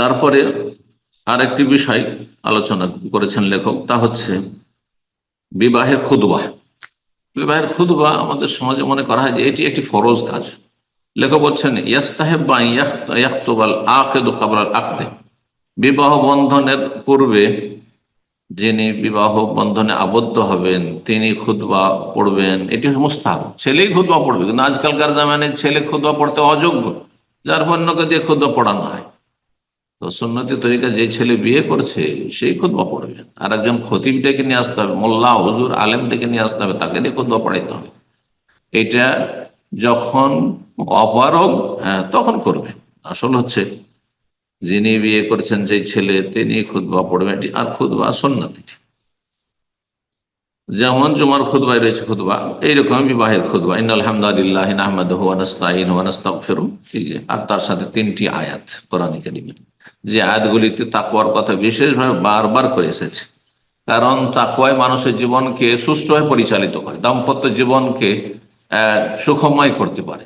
তারপরে আরেকটি বিষয় আলোচনা করেছেন লেখক, তা হচ্ছে বিবাহের খুতবা। বিবাহের খুতবা আমাদের সমাজে মনে করা হয় যে এটি একটি ফরজ কাজ। লেখক বলছেন ইয়াস্তাহিব্বু আন ইয়াখতুবাল আকিদু ক্বাবলা আল আকদি, বিবাহ বন্ধনের পূর্বে যিনি বিবাহ বন্ধনে আবদ্ধ হবেন তিনি খুতবা পড়বেন। এটি হচ্ছে মুস্তাহাব, ছেলেই খুতবা পড়বে, কিন্তু আজকালকার জামানে ছেলে খুতবা পড়তে অযোগ্য, যার অন্যকে দিয়ে খুতবা পড়ানো হয়। তো সুন্নতি তরিকা যে ছেলে বিয়ে করছে সেই খুতবা পড়বে, আর একজন খতিব ডেকে নিয়ে আসতে হবে, মোল্লা হুজুর আলেম ডেকে নিয়ে আসতে হবে, তাকে দিয়ে খুতবা পড়াইতে হবে। এটা যখন অপারগ, হ্যাঁ, তখন করবে। আসল হচ্ছে যিনি বিয়ে করছেন যে ছেলে তিনি খুতবা পড়বেন, আর খুতবা সুন্নতি। যেমন জুমার খুতবায় রয়েছে খুতবা, এইরকম বিবাহের খুতবা ইন্নাল হামদুলিল্লাহ নাহমাদুহু ওয়া নাস্তাঈনুহু ওয়া নাস্তাগফিরুহ, আর তার সাথে 3টি আয়াত কোরআনে কারীমে, যে আয়াতগুলিতে তাকওয়ার কথা বিশেষভাবে বারবার করে এসেছে। কারণ তাকওয়ায় মানুষের জীবনকে সুষ্ঠুভাবে পরিচালিত করে, দাম্পত্য জীবনকে সুখময় করতে পারে।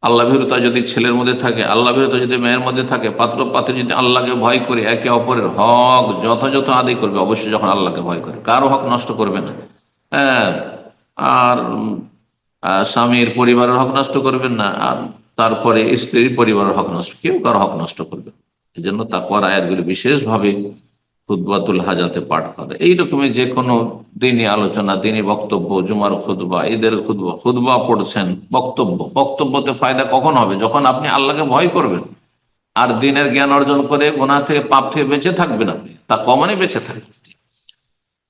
আল্লাহ ভীরুতা যদি ছেলের মধ্যে থাকে, আল্লাহ ভীরুতা যদি মেয়ের মধ্যে থাকে, পাত্র পাত্রী যদি আল্লাহকে ভয় করে একে অপরের হক যথাযথ আদায় করবে, অবশ্যই যখন আল্লাহকে ভয় করে, কারো হক নষ্ট করবে না। হ্যাঁ, আর স্বামীর পরিবারের হক নষ্ট করবেন না, আর তারপরে স্ত্রীর পরিবারের হক নষ্ট, কেউ কারো হক নষ্ট করবে না। এই জন্য তাকওয়ার আয়াতগুলি বিশেষভাবে খুতবাতুল হাজাতে পাঠ করে। এইরকমই যে কোনো দিনই আলোচনা, দিনই বক্তব্য, জুমার খুতবা, ঈদের খুতবা, খুতবা পড়ছেন, বক্তব্যতে ফায়দা কখন হবে? যখন আপনি আল্লাহকে ভয় করবেন আর দিনের জ্ঞান অর্জন করে গুনাহ থেকে, পাপ থেকে বেঁচে থাকবেন, আপনি তা কমানে বেঁচে থাকবেন।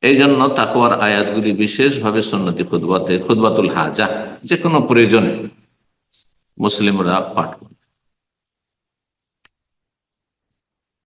এই জন্য তাকওয়ার আয়াতগুলি বিশেষভাবে সুন্নতি খুতবাতে, খুতবাতুল হাজা, যে কোনো প্রয়োজনে মুসলিমরা পাঠ করে।